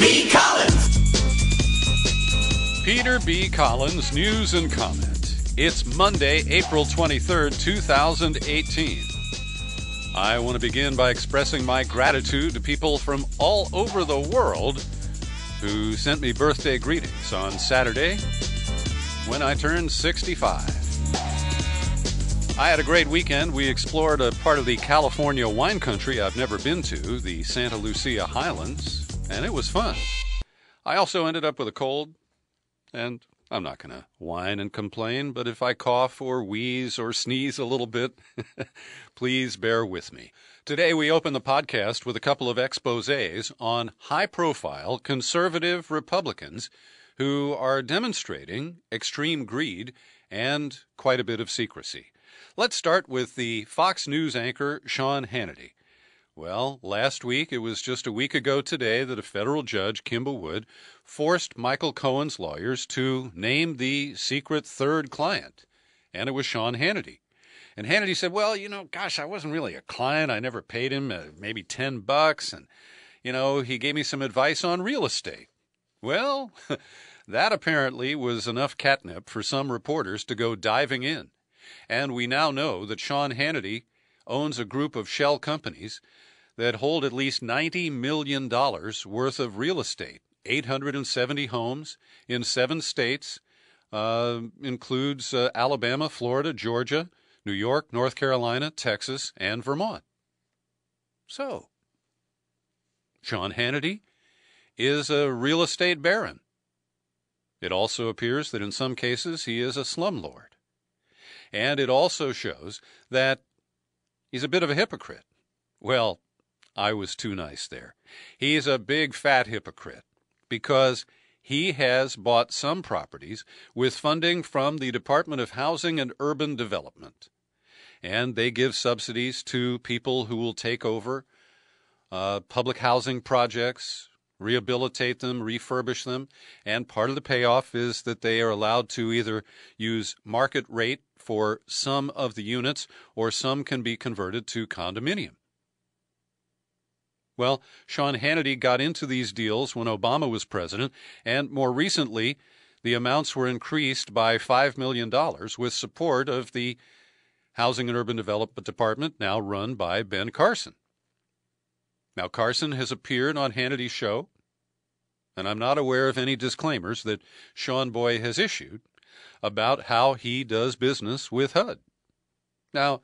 B. Collins. Peter B. Collins, News and Comment. It's Monday, April 23rd, 2018. I want to begin by expressing my gratitude to people from all over the world who sent me birthday greetings on Saturday when I turned 65. I had a great weekend. We explored a part of the California wine country I've never been to, the Santa Lucia Highlands, and it was fun. I also ended up with a cold, and I'm not going to whine and complain, but if I cough or wheeze or sneeze a little bit, please bear with me. Today we open the podcast with a couple of exposés on high-profile conservative Republicans who are demonstrating extreme greed and quite a bit of secrecy. Let's start with the Fox News anchor Sean Hannity. Well, last week, it was just a week ago today that a federal judge, Kimball Wood, forced Michael Cohen's lawyers to name the secret third client, and it was Sean Hannity. And Hannity said, well, gosh, I wasn't really a client. I never paid him maybe $10, and, he gave me some advice on real estate. Well, that apparently was enough catnip for some reporters to go diving in. And we now know that Sean Hannity owns a group of shell companies that hold at least $90 million worth of real estate, 870 homes in 7 states, includes Alabama, Florida, Georgia, New York, North Carolina, Texas, and Vermont. So, Sean Hannity is a real estate baron. It also appears that in some cases he is a slumlord. And it also shows that he's a bit of a hypocrite. Well, I was too nice there. He's a big fat hypocrite because he has bought some properties with funding from the Department of Housing and Urban Development. And they give subsidies to people who will take over public housing projects, rehabilitate them, refurbish them, and part of the payoff is that they are allowed to either use market rate for some of the units or some can be converted to condominium. Well, Sean Hannity got into these deals when Obama was president, and more recently, the amounts were increased by $5 million with support of the Housing and Urban Development Department, now run by Ben Carson. Now, Carson has appeared on Hannity's show, and I'm not aware of any disclaimers that Sean Boy has issued about how he does business with HUD. Now,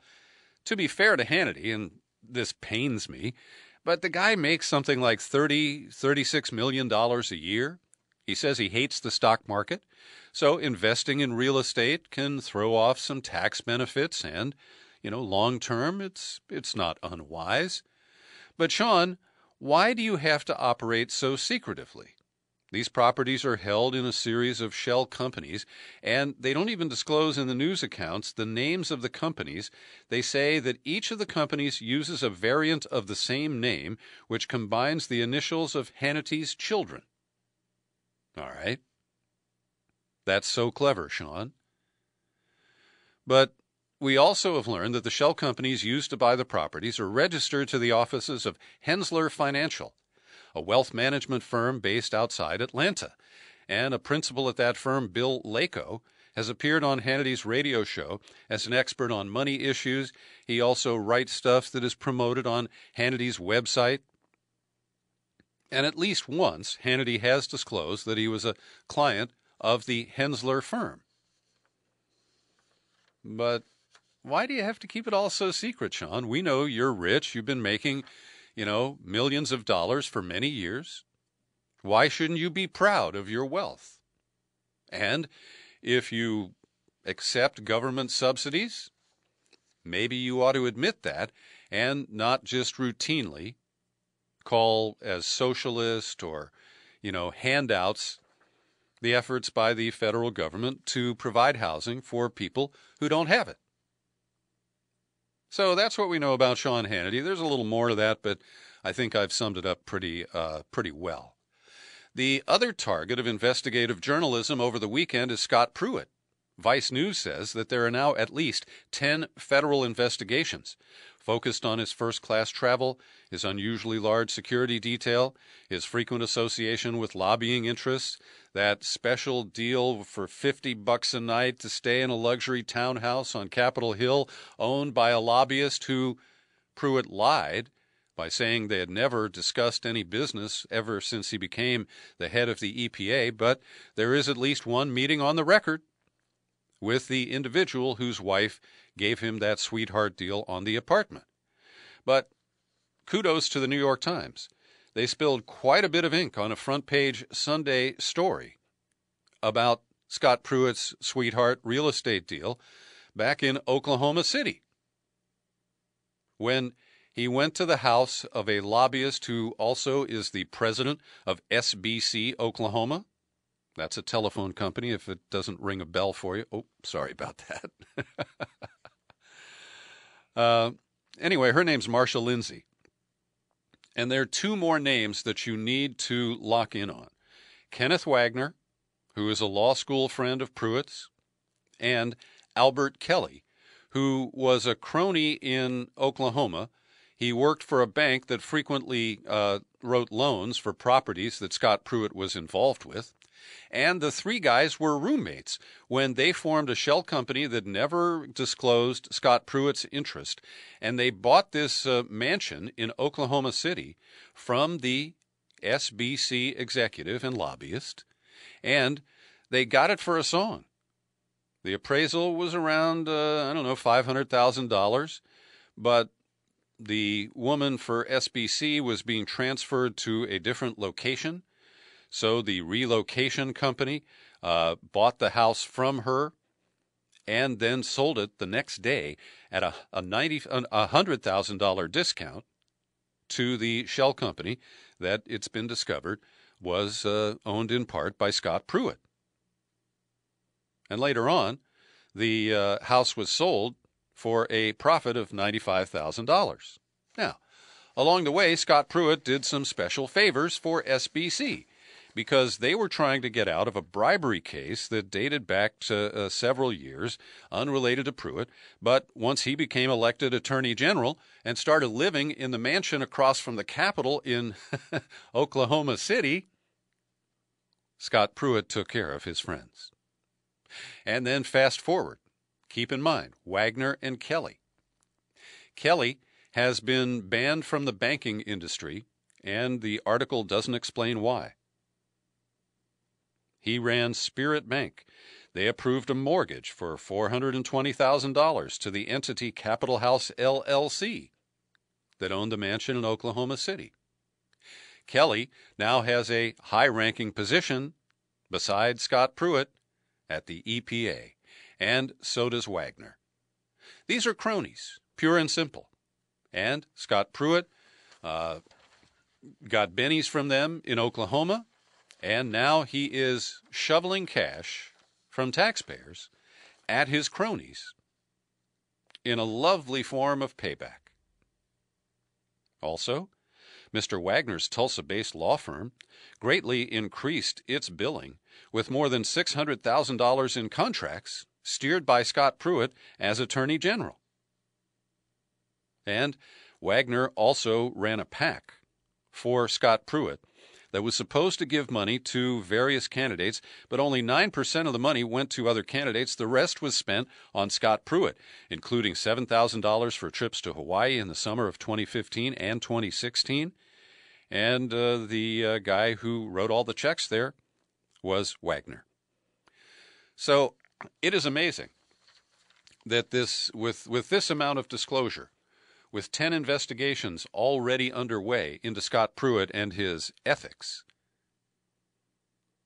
to be fair to Hannity, and this pains me, but the guy makes something like $36 million a year. He says he hates the stock market, so investing in real estate can throw off some tax benefits, and, long term, it's not unwise. But Sean, why do you have to operate so secretively? These properties are held in a series of shell companies, and they don't even disclose in the news accounts the names of the companies. They say that each of the companies uses a variant of the same name, which combines the initials of Hannity's children. All right. That's so clever, Sean. But we also have learned that the shell companies used to buy the properties are registered to the offices of Hensler Financial, a wealth management firm based outside Atlanta. And a principal at that firm, Bill Lako, has appeared on Hannity's radio show as an expert on money issues. He also writes stuff that is promoted on Hannity's website. And at least once, Hannity has disclosed that he was a client of the Hensler firm. But why do you have to keep it all so secret, Sean? We know you're rich. You've been making, millions of dollars for many years. Why shouldn't you be proud of your wealth? And if you accept government subsidies, maybe you ought to admit that and not just routinely call as socialist or, handouts the efforts by the federal government to provide housing for people who don't have it. So that's what we know about Sean Hannity. There's a little more to that, but I think I've summed it up pretty well. The other target of investigative journalism over the weekend is Scott Pruitt. Vice News says that there are now at least 10 federal investigations focused on his first-class travel, his unusually large security detail, his frequent association with lobbying interests, that special deal for $50 a night to stay in a luxury townhouse on Capitol Hill owned by a lobbyist who, Pruitt lied by saying they had never discussed any business ever since he became the head of the EPA, but there is at least one meeting on the record with the individual whose wife gave him that sweetheart deal on the apartment. But kudos to the New York Times. They spilled quite a bit of ink on a front-page Sunday story about Scott Pruitt's sweetheart real estate deal back in Oklahoma City, when he went to the house of a lobbyist who also is the president of SBC Oklahoma. That's a telephone company, if it doesn't ring a bell for you. Oh, sorry about that. Anyway, her name's Marsha Lindsay. And there are two more names that you need to lock in on. Kenneth Wagner, who is a law school friend of Pruitt's, and Albert Kelly, who was a crony in Oklahoma. He worked for a bank that frequently wrote loans for properties that Scott Pruitt was involved with. And the three guys were roommates when they formed a shell company that never disclosed Scott Pruitt's interest. And they bought this mansion in Oklahoma City from the SBC executive and lobbyist. And they got it for a song. The appraisal was around, $500,000. But the woman for SBC was being transferred to a different location. So the relocation company bought the house from her and then sold it the next day at a $100,000 discount to the shell company that, it's been discovered, was owned in part by Scott Pruitt. And later on, the house was sold for a profit of $95,000. Now, along the way, Scott Pruitt did some special favors for SBC, because they were trying to get out of a bribery case that dated back to several years, unrelated to Pruitt. But once he became elected Attorney General and started living in the mansion across from the Capitol in Oklahoma City, Scott Pruitt took care of his friends. And then fast forward, keep in mind, Wagner and Kelly. Kelly has been banned from the banking industry, and the article doesn't explain why. He ran Spirit Bank. They approved a mortgage for $420,000 to the entity Capitol House LLC that owned the mansion in Oklahoma City. Kelly now has a high-ranking position beside Scott Pruitt at the EPA, and so does Wagner. These are cronies, pure and simple. And Scott Pruitt got bennies from them in Oklahoma, and now he is shoveling cash from taxpayers at his cronies in a lovely form of payback. Also, Mr. Wagner's Tulsa-based law firm greatly increased its billing with more than $600,000 in contracts steered by Scott Pruitt as Attorney General. And Wagner also ran a PAC for Scott Pruitt that was supposed to give money to various candidates, but only 9% of the money went to other candidates. The rest was spent on Scott Pruitt, including $7,000 for trips to Hawaii in the summer of 2015 and 2016. And the guy who wrote all the checks there was Wagner. So it is amazing that this, with this amount of disclosure, with 10 investigations already underway into Scott Pruitt and his ethics,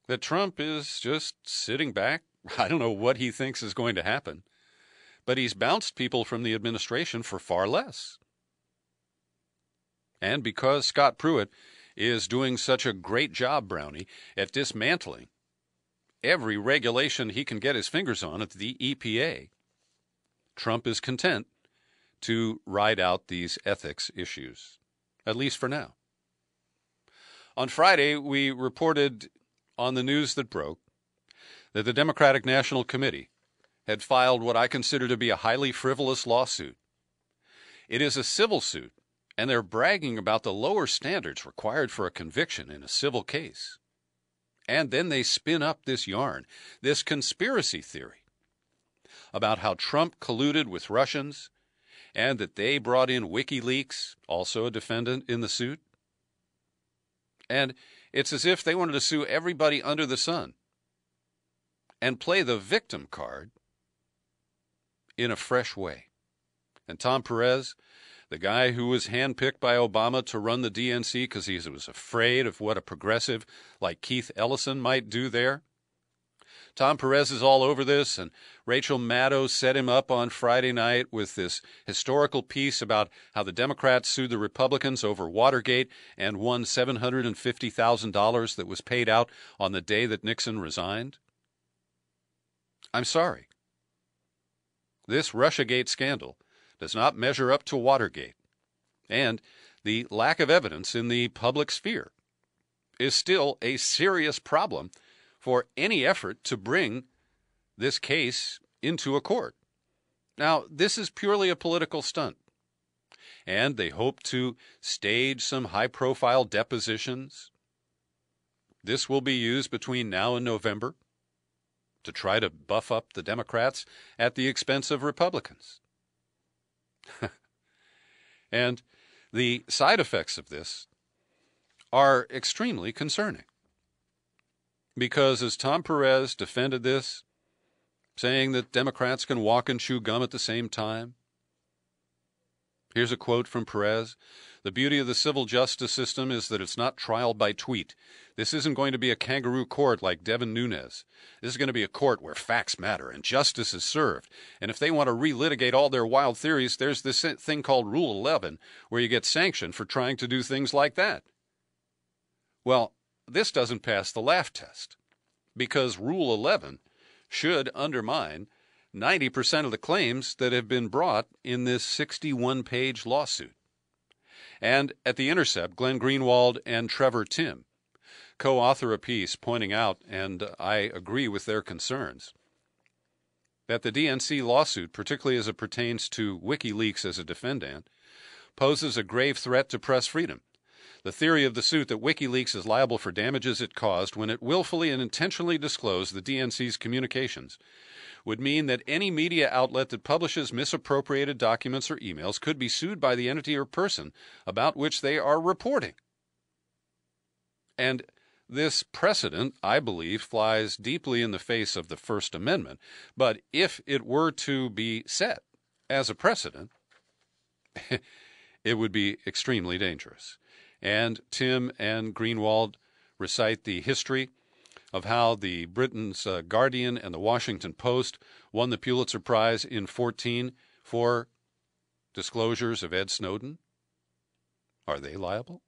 that Trump is just sitting back. I don't know what he thinks is going to happen, but he's bounced people from the administration for far less. And because Scott Pruitt is doing such a great job, Brownie, at dismantling every regulation he can get his fingers on at the EPA, Trump is content to ride out these ethics issues, at least for now. On Friday, we reported on the news that broke that the Democratic National Committee had filed what I consider to be a highly frivolous lawsuit. It is a civil suit, and they're bragging about the lower standards required for a conviction in a civil case. And then they spin up this yarn, this conspiracy theory about how Trump colluded with Russians and that they brought in WikiLeaks, also a defendant in the suit. And it's as if they wanted to sue everybody under the sun and play the victim card in a fresh way. And Tom Perez, the guy who was handpicked by Obama to run the DNC because he was afraid of what a progressive like Keith Ellison might do there, Tom Perez is all over this, and Rachel Maddow set him up on Friday night with this historical piece about how the Democrats sued the Republicans over Watergate and won $750,000 that was paid out on the day that Nixon resigned. I'm sorry. This Russiagate scandal does not measure up to Watergate, and the lack of evidence in the public sphere is still a serious problem for any effort to bring this case into a court. Now, this is purely a political stunt, and they hope to stage some high-profile depositions. This will be used between now and November to try to buff up the Democrats at the expense of Republicans. And the side effects of this are extremely concerning. Because as Tom Perez defended this, saying that Democrats can walk and chew gum at the same time, here's a quote from Perez. The beauty of the civil justice system is that it's not trial by tweet. This isn't going to be a kangaroo court like Devin Nunes. This is going to be a court where facts matter and justice is served. And if they want to relitigate all their wild theories, there's this thing called Rule 11, where you get sanctioned for trying to do things like that. Well, this doesn't pass the laugh test, because Rule 11 should undermine 90% of the claims that have been brought in this 61-page lawsuit. And at The Intercept, Glenn Greenwald and Trevor Timm co-author a piece pointing out, and I agree with their concerns, that the DNC lawsuit, particularly as it pertains to WikiLeaks as a defendant, poses a grave threat to press freedom. The theory of the suit that WikiLeaks is liable for damages it caused when it willfully and intentionally disclosed the DNC's communications would mean that any media outlet that publishes misappropriated documents or emails could be sued by the entity or person about which they are reporting. And this precedent, I believe, flies deeply in the face of the First Amendment. But if it were to be set as a precedent, it would be extremely dangerous. And Timm and Greenwald recite the history of how the Britain's Guardian and the Washington Post won the Pulitzer Prize in 2014 for disclosures of Ed Snowden. Are they liable?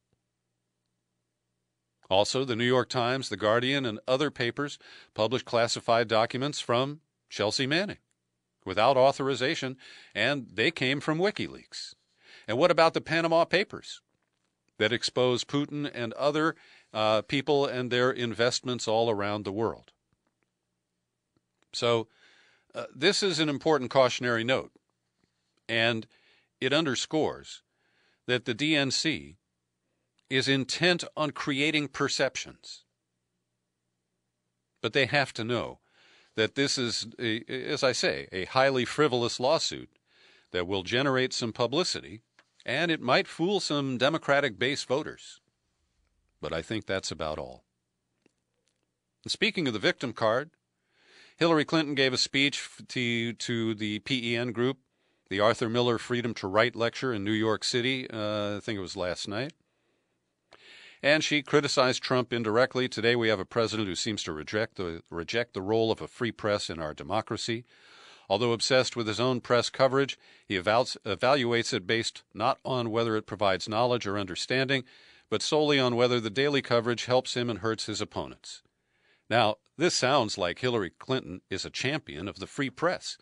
Also, the New York Times, the Guardian, and other papers published classified documents from Chelsea Manning without authorization, and they came from WikiLeaks. And what about the Panama Papers that expose Putin and other people and their investments all around the world? So this is an important cautionary note, and it underscores that the DNC is intent on creating perceptions. But they have to know that this is, as I say, a highly frivolous lawsuit that will generate some publicity, and it might fool some Democratic base voters. But I think that's about all. And speaking of the victim card, Hillary Clinton gave a speech to the PEN group, the Arthur Miller Freedom to Write lecture in New York City, I think it was last night. And she criticized Trump indirectly. Today we have a president who seems to reject the role of a free press in our democracy. Although obsessed with his own press coverage, he evaluates it based not on whether it provides knowledge or understanding, but solely on whether the daily coverage helps him and hurts his opponents. Now, this sounds like Hillary Clinton is a champion of the free press,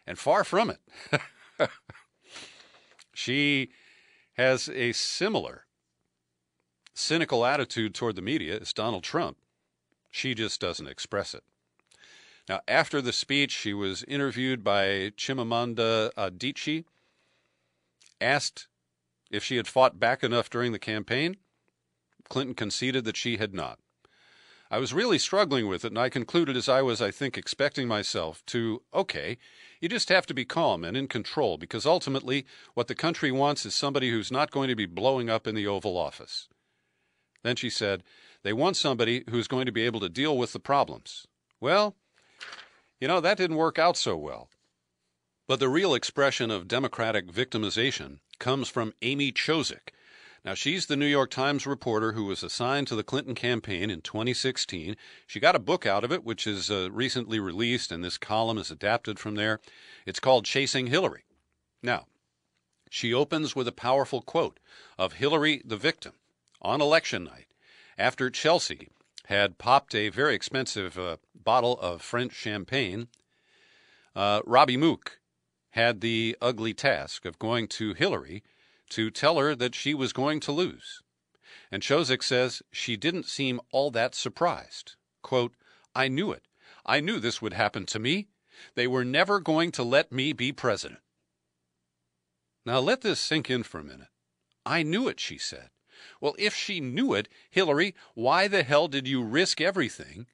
and far from it. She has a similar cynical attitude toward the media as Donald Trump. She just doesn't express it. Now, after the speech, she was interviewed by Chimamanda Adichie, Asked if she had fought back enough during the campaign, Clinton conceded that she had not. I was really struggling with it, and I concluded, as I was, I think, expecting myself to, okay, you just have to be calm and in control, because ultimately what the country wants is somebody who's not going to be blowing up in the Oval Office. Then she said, they want somebody who's going to be able to deal with the problems. Well, that didn't work out so well. But the real expression of Democratic victimization comes from Amy Chozick. Now, she's the New York Times reporter who was assigned to the Clinton campaign in 2016. She got a book out of it, which is recently released, and this column is adapted from there. It's called Chasing Hillary. Now, she opens with a powerful quote of Hillary, the victim, on election night, after Chelsea had popped a very expensive bottle of French champagne. Robbie Mook had the ugly task of going to Hillary to tell her that she was going to lose. And Chozick says she didn't seem all that surprised. Quote, I knew it. I knew this would happen to me. They were never going to let me be president. Now let this sink in for a minute. I knew it, she said. Well, if she knew it, Hillary, why the hell did you risk everything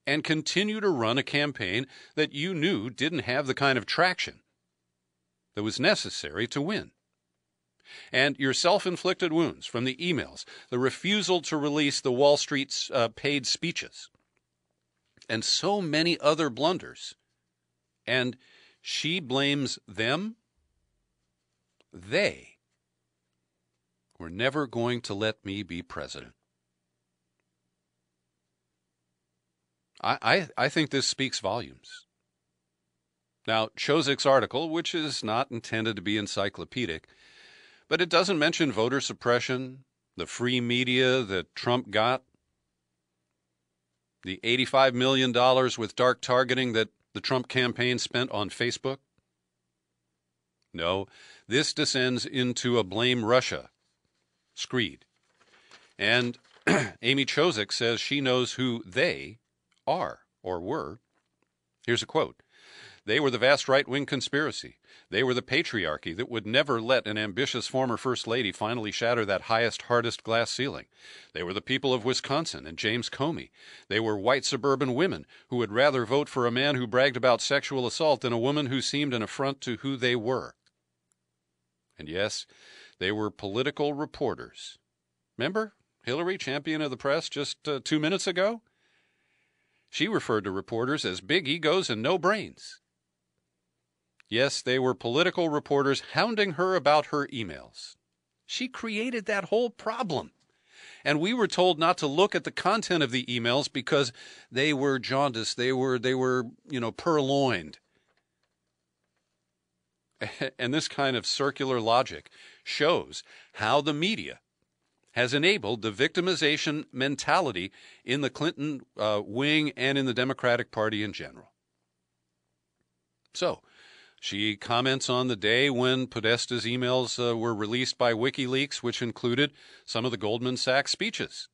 and continue to run a campaign that you knew didn't have the kind of traction that was necessary to win? And your self-inflicted wounds from the emails, the refusal to release the Wall Street's paid speeches, and so many other blunders. And she blames them. They were never going to let me be president. I think this speaks volumes. Now, Chozick's article, which is not intended to be encyclopedic, but it doesn't mention voter suppression, the free media that Trump got, the $85 million with dark targeting that the Trump campaign spent on Facebook. No, this descends into a blame Russia screed. And Amy Chozick says she knows who they are or were. Here's a quote. They were the vast right-wing conspiracy. They were the patriarchy that would never let an ambitious former First Lady finally shatter that highest, hardest glass ceiling. They were the people of Wisconsin and James Comey. They were white suburban women who would rather vote for a man who bragged about sexual assault than a woman who seemed an affront to who they were. And yes, they were political reporters. Remember Hillary, champion of the press, just 2 minutes ago? She referred to reporters as big egos and no brains. Yes, they were political reporters hounding her about her emails. She created that whole problem. And we were told not to look at the content of the emails because they were jaundiced, they were purloined. And this kind of circular logic shows how the media has enabled the victimization mentality in the Clinton wing and in the Democratic Party in general. So, she comments on the day when Podesta's emails were released by WikiLeaks, which included some of the Goldman Sachs speeches.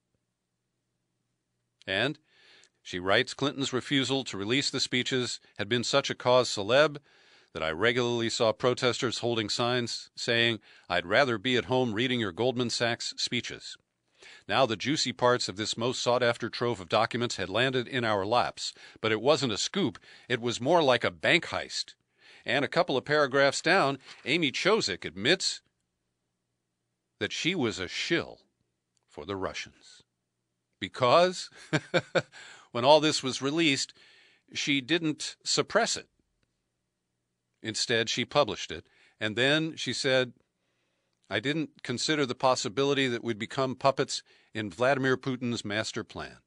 And she writes, Clinton's refusal to release the speeches had been such a cause célèbre that I regularly saw protesters holding signs saying, I'd rather be at home reading your Goldman Sachs speeches. Now the juicy parts of this most sought-after trove of documents had landed in our laps, but it wasn't a scoop, it was more like a bank heist. And a couple of paragraphs down, Amy Chozick admits that she was a shill for the Russians. Because when all this was released, she didn't suppress it. Instead, she published it. And then she said, I didn't consider the possibility that we'd become puppets in Vladimir Putin's master plan.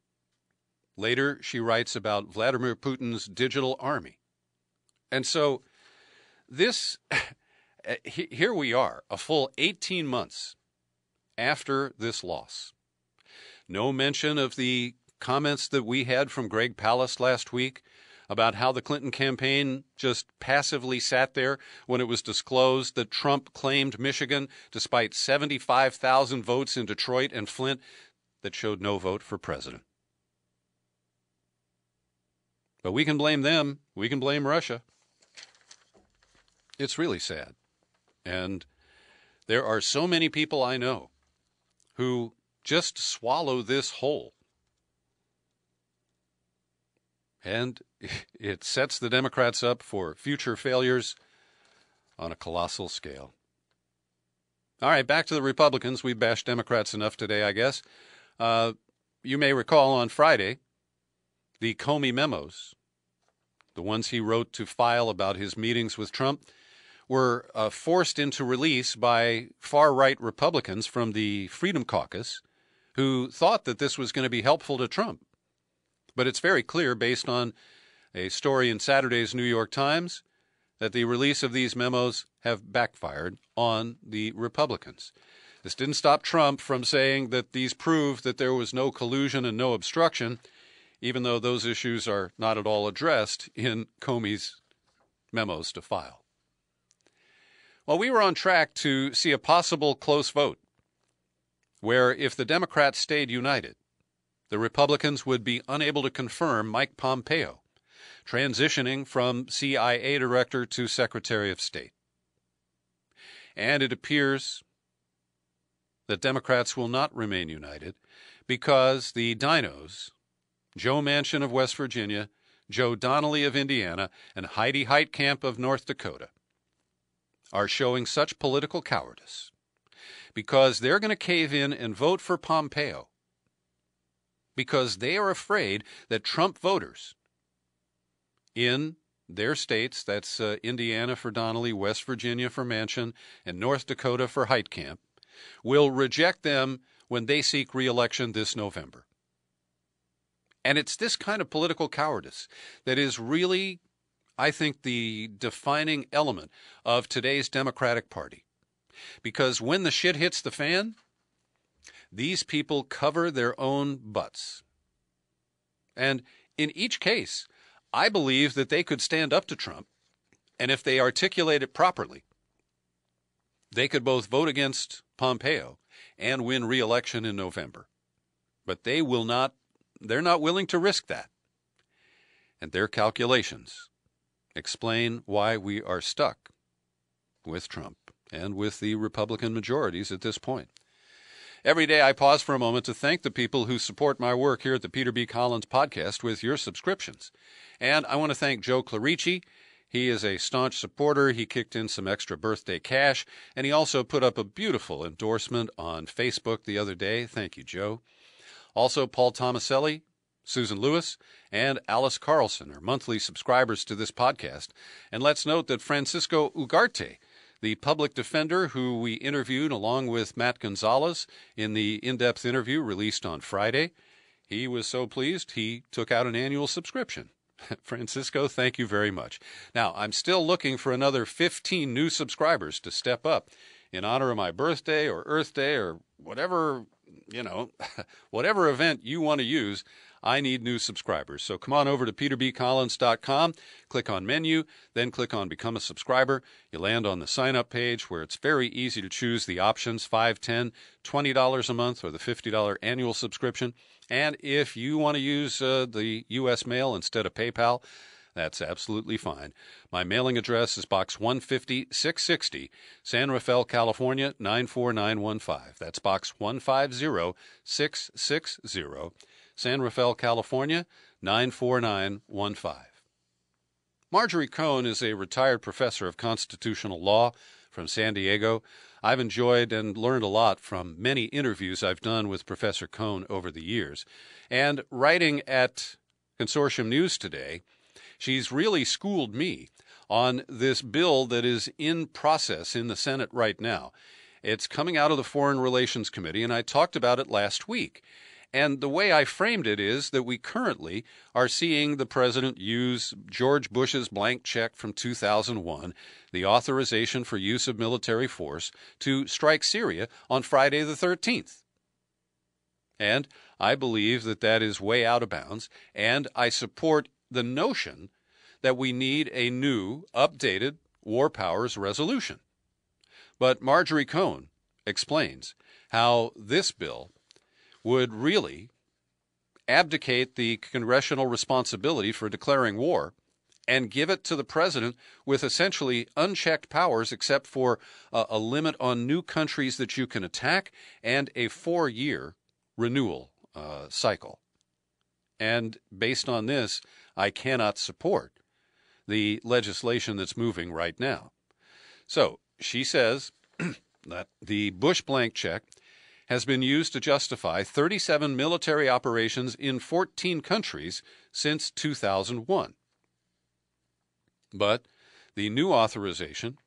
Later, she writes about Vladimir Putin's digital army. And so here we are, a full 18 months after this loss. No mention of the comments that we had from Greg Palast last week about how the Clinton campaign just passively sat there when it was disclosed that Trump claimed Michigan despite 75,000 votes in Detroit and Flint that showed no vote for president. But we can blame them. We can blame Russia. It's really sad. And There are so many people I know who just swallow this whole. And it sets the Democrats up for future failures on a colossal scale. All right, back to the Republicans. We bashed Democrats enough today, I guess. You may recall on Friday, the Comey memos, the ones he wrote to file about his meetings with Trump, were forced into release by far-right Republicans from the Freedom Caucus who thought that this was going to be helpful to Trump. But it's very clear, based on a story in Saturday's New York Times, that the release of these memos have backfired on the Republicans. This didn't stop Trump from saying that these prove that there was no collusion and no obstruction, even though those issues are not at all addressed in Comey's memos to file. Well, we were on track to see a possible close vote, where if the Democrats stayed united, the Republicans would be unable to confirm Mike Pompeo, transitioning from CIA Director to Secretary of State. And it appears that Democrats will not remain united because the dinos, Joe Manchin of West Virginia, Joe Donnelly of Indiana, and Heidi Heitkamp of North Dakota, are showing such political cowardice because they're going to cave in and vote for Pompeo because they are afraid that Trump voters in their states, that's Indiana for Donnelly, West Virginia for Manchin, and North Dakota for Heitkamp, will reject them when they seek re-election this November. And it's this kind of political cowardice that is really, I think, the defining element of today's Democratic Party. Because when the shit hits the fan, these people cover their own butts. And in each case, I believe that they could stand up to Trump, and if they articulate it properly, they could both vote against Pompeo and win re-election in November. But they're not willing to risk that. And their calculations explain why we are stuck with Trump and with the Republican majorities at this point. Every day I pause for a moment to thank the people who support my work here at the Peter B. Collins Podcast with your subscriptions. And I want to thank Joe Clarici. He is a staunch supporter. He kicked in some extra birthday cash, and he also put up a beautiful endorsement on Facebook the other day. Thank you, Joe. Also, Paul Tomaselli, Susan Lewis, and Alice Carlson are monthly subscribers to this podcast. And let's note that Francisco Ugarte, the public defender who we interviewed along with Matt Gonzalez in the in-depth interview released on Friday, he was so pleased he took out an annual subscription. Francisco, thank you very much. Now, I'm still looking for another 15 new subscribers to step up in honor of my birthday or Earth Day or whatever, whatever event you want to use. I need new subscribers. So come on over to peterbcollins.com, click on menu, then click on Become a Subscriber. You land on the sign-up page where it's very easy to choose the options, $5, $10, $20 a month, or the $50 annual subscription. And if you want to use the U.S. mail instead of PayPal, that's absolutely fine. My mailing address is Box 150-660, San Rafael, California, 94915. That's Box 150-660, San Rafael, California, 94915. Marjorie Cohn is a retired professor of constitutional law from San Diego. I've enjoyed and learned a lot from many interviews I've done with Professor Cohn over the years. And writing at Consortium News today, she's really schooled me on this bill that is in process in the Senate right now. It's coming out of the Foreign Relations Committee, and I talked about it last week. And the way I framed it is that we currently are seeing the president use George Bush's blank check from 2001, the authorization for use of military force, to strike Syria on Friday the 13th. And I believe that that is way out of bounds, and I support the notion that we need a new, updated war powers resolution. But Marjorie Cohn explains how this bill would really abdicate the congressional responsibility for declaring war and give it to the president with essentially unchecked powers except for a limit on new countries that you can attack and a 4-year renewal cycle. And based on this, I cannot support the legislation that's moving right now. So she says that the Bush blank check has been used to justify 37 military operations in 14 countries since 2001. But the new authorization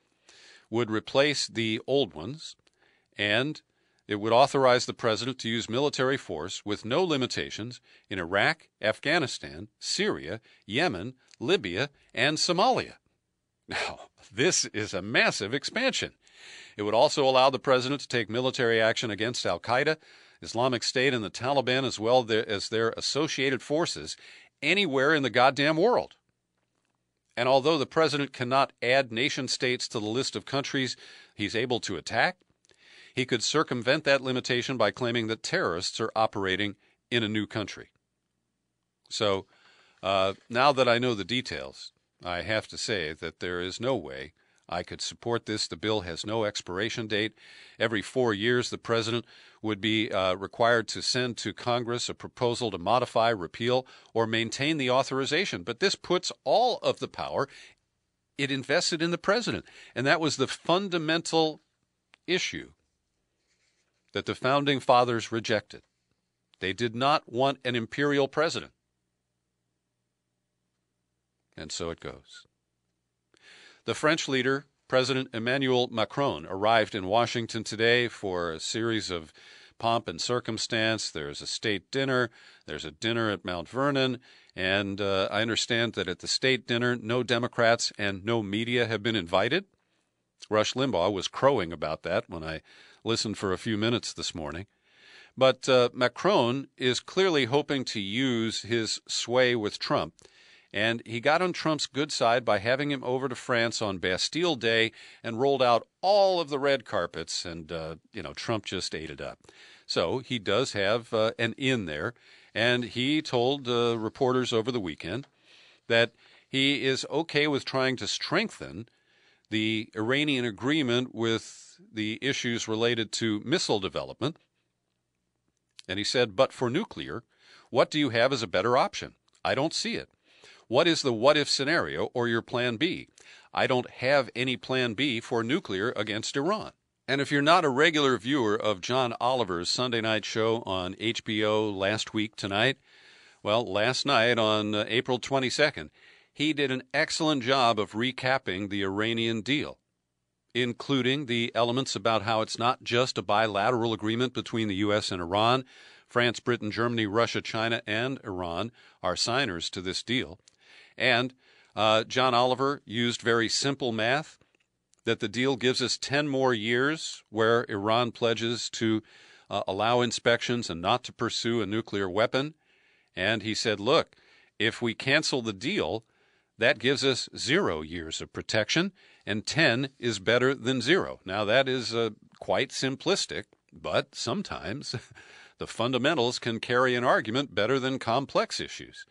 would replace the old ones, and it would authorize the president to use military force with no limitations in Iraq, Afghanistan, Syria, Yemen, Libya, and Somalia. Now, this is a massive expansion. It would also allow the president to take military action against al-Qaeda, Islamic State, and the Taliban, as well as their associated forces, anywhere in the goddamn world. And although the president cannot add nation-states to the list of countries he's able to attack, he could circumvent that limitation by claiming that terrorists are operating in a new country. So, now that I know the details, I have to say that there is no way I could support this. The bill has no expiration date. Every 4 years, the president would be required to send to Congress a proposal to modify, repeal, or maintain the authorization. But this puts all of the power it invested in the president. And that was the fundamental issue that the Founding Fathers rejected. They did not want an imperial president. And so it goes. The French leader, President Emmanuel Macron, arrived in Washington today for a series of pomp and circumstance. There's a state dinner. There's a dinner at Mount Vernon. And I understand that at the state dinner, no Democrats and no media have been invited. Rush Limbaugh was crowing about that when I listened for a few minutes this morning. But Macron is clearly hoping to use his sway with Trump. And he got on Trump's good side by having him over to France on Bastille Day and rolled out all of the red carpets, and, Trump just ate it up. So he does have an in there, and he told reporters over the weekend that he is okay with trying to strengthen the Iranian agreement with the issues related to missile development. And he said, but for nuclear, what do you have as a better option? I don't see it. What is the what-if scenario or your plan B? I don't have any plan B for nuclear against Iran. And if you're not a regular viewer of John Oliver's Sunday night show on HBO Last Week Tonight, well, last night on April 22nd, he did an excellent job of recapping the Iranian deal, including the elements about how it's not just a bilateral agreement between the U.S. and Iran. France, Britain, Germany, Russia, China, and Iran are signers to this deal. And John Oliver used very simple math, that the deal gives us 10 more years where Iran pledges to allow inspections and not to pursue a nuclear weapon. And he said, look, if we cancel the deal, that gives us 0 years of protection, and 10 is better than 0. Now, that is quite simplistic, but sometimes the fundamentals can carry an argument better than complex issues.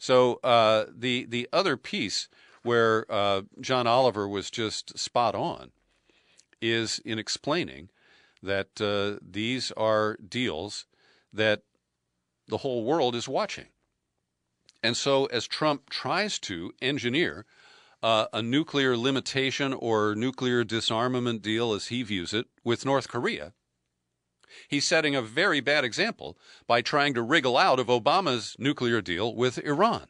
So the other piece where John Oliver was just spot on is in explaining that these are deals that the whole world is watching. And so as Trump tries to engineer a nuclear limitation or nuclear disarmament deal, as he views it, with North Korea, he's setting a very bad example by trying to wriggle out of Obama's nuclear deal with Iran.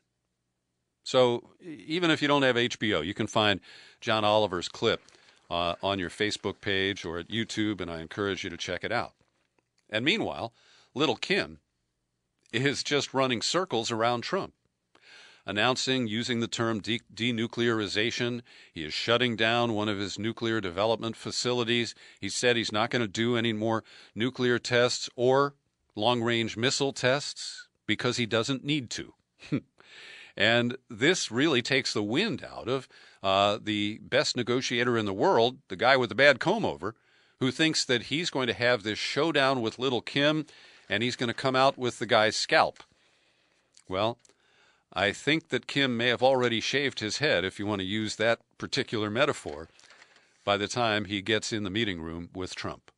So even if you don't have HBO, you can find John Oliver's clip on your Facebook page or at YouTube, and I encourage you to check it out. And meanwhile, little Kim is just running circles around Trump, announcing, using the term denuclearization. He is shutting down one of his nuclear development facilities. He said he's not going to do any more nuclear tests or long-range missile tests because he doesn't need to. And this really takes the wind out of the best negotiator in the world, the guy with the bad comb-over, who thinks that he's going to have this showdown with little Kim and he's going to come out with the guy's scalp. Well, I think that Kim may have already shaved his head, if you want to use that particular metaphor, by the time he gets in the meeting room with Trump.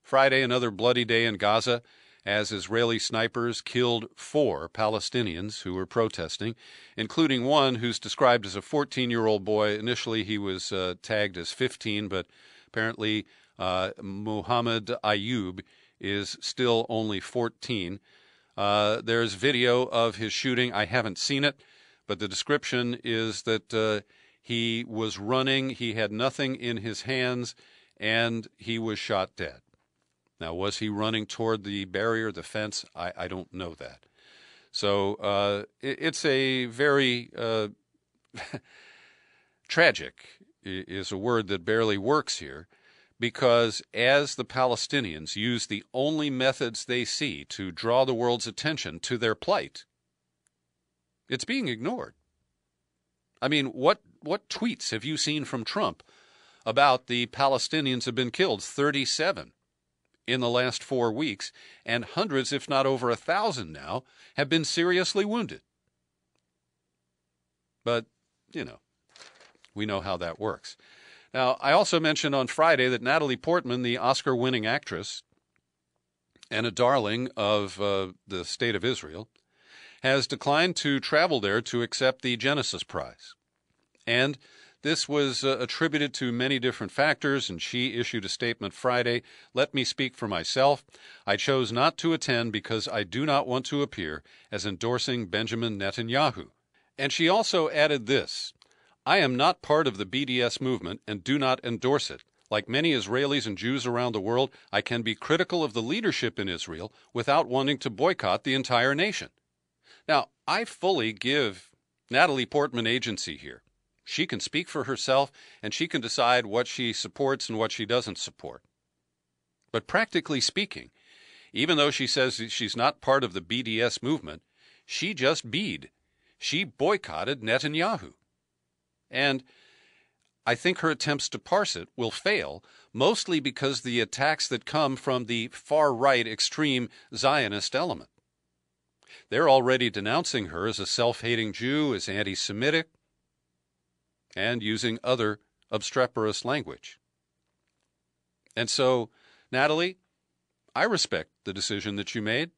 Friday, another bloody day in Gaza, as Israeli snipers killed 4 Palestinians who were protesting, including one who's described as a 14-year-old boy. Initially, he was tagged as 15, but apparently Muhammad Ayub is still only 14. There's video of his shooting. I haven't seen it, but the description is that he was running, he had nothing in his hands, and he was shot dead. Now, was he running toward the barrier, the fence? I don't know that. So it's a very tragic is a word that barely works here, because as the Palestinians use the only methods they see to draw the world's attention to their plight, it's being ignored. I mean, what tweets have you seen from Trump about the Palestinians have been killed? 37 in the last 4 weeks, and hundreds, if not over 1,000 now, have been seriously wounded. But, we know how that works. Now, I also mentioned on Friday that Natalie Portman, the Oscar-winning actress and a darling of the State of Israel, has declined to travel there to accept the Genesis Prize. And this was attributed to many different factors, and she issued a statement Friday. Let me speak for myself. I chose not to attend because I do not want to appear as endorsing Benjamin Netanyahu. And she also added this: I am not part of the BDS movement and do not endorse it. Like many Israelis and Jews around the world, I can be critical of the leadership in Israel without wanting to boycott the entire nation. Now, I fully give Natalie Portman agency here. She can speak for herself, and she can decide what she supports and what she doesn't support. But practically speaking, even though she says she's not part of the BDS movement, she just beed. She boycotted Netanyahu. And I think her attempts to parse it will fail, mostly because the attacks that come from the far-right extreme Zionist element. They're already denouncing her as a self-hating Jew, as anti-Semitic, and using other obstreperous language. And so, Natalie, I respect the decision that you made.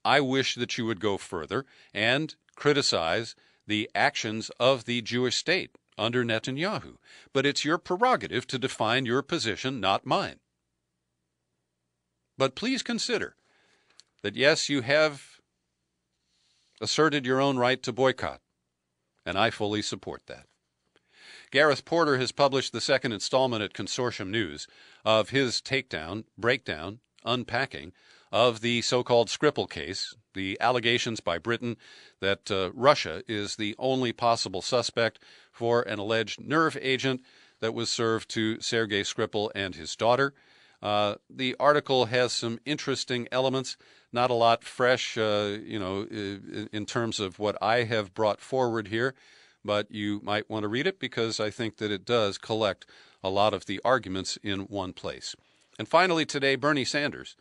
I wish that you would go further and criticize the actions of the Jewish state under Netanyahu. But it's your prerogative to define your position, not mine. But please consider that, yes, you have asserted your own right to boycott, and I fully support that. Gareth Porter has published the second installment at Consortium News of his breakdown, unpacking of the so-called Skripal case, the allegations by Britain that Russia is the only possible suspect for an alleged nerve agent that was served to Sergei Skripal and his daughter. The article has some interesting elements, not a lot fresh, in terms of what I have brought forward here, but you might want to read it because I think that it does collect a lot of the arguments in one place. And finally today, Bernie Sanders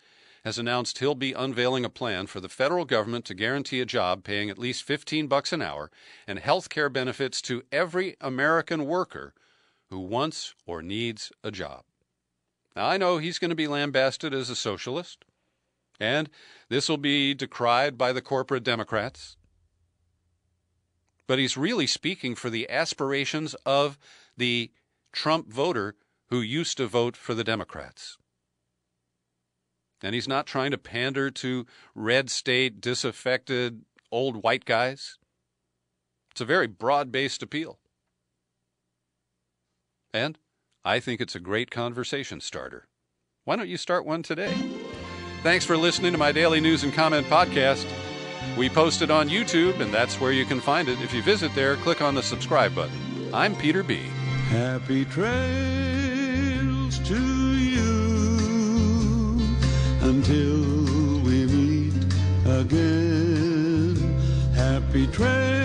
has announced he'll be unveiling a plan for the federal government to guarantee a job paying at least $15 an hour and health care benefits to every American worker who wants or needs a job. Now, I know he's going to be lambasted as a socialist, and this will be decried by the corporate Democrats. But he's really speaking for the aspirations of the Trump voter who used to vote for the Democrats. And he's not trying to pander to red state, disaffected, old white guys. It's a very broad-based appeal. And I think it's a great conversation starter. Why don't you start one today? Thanks for listening to my daily news and comment podcast. We post it on YouTube, and that's where you can find it. If you visit there, click on the subscribe button. I'm Peter B. Happy trails to you until we meet again. Happy trails.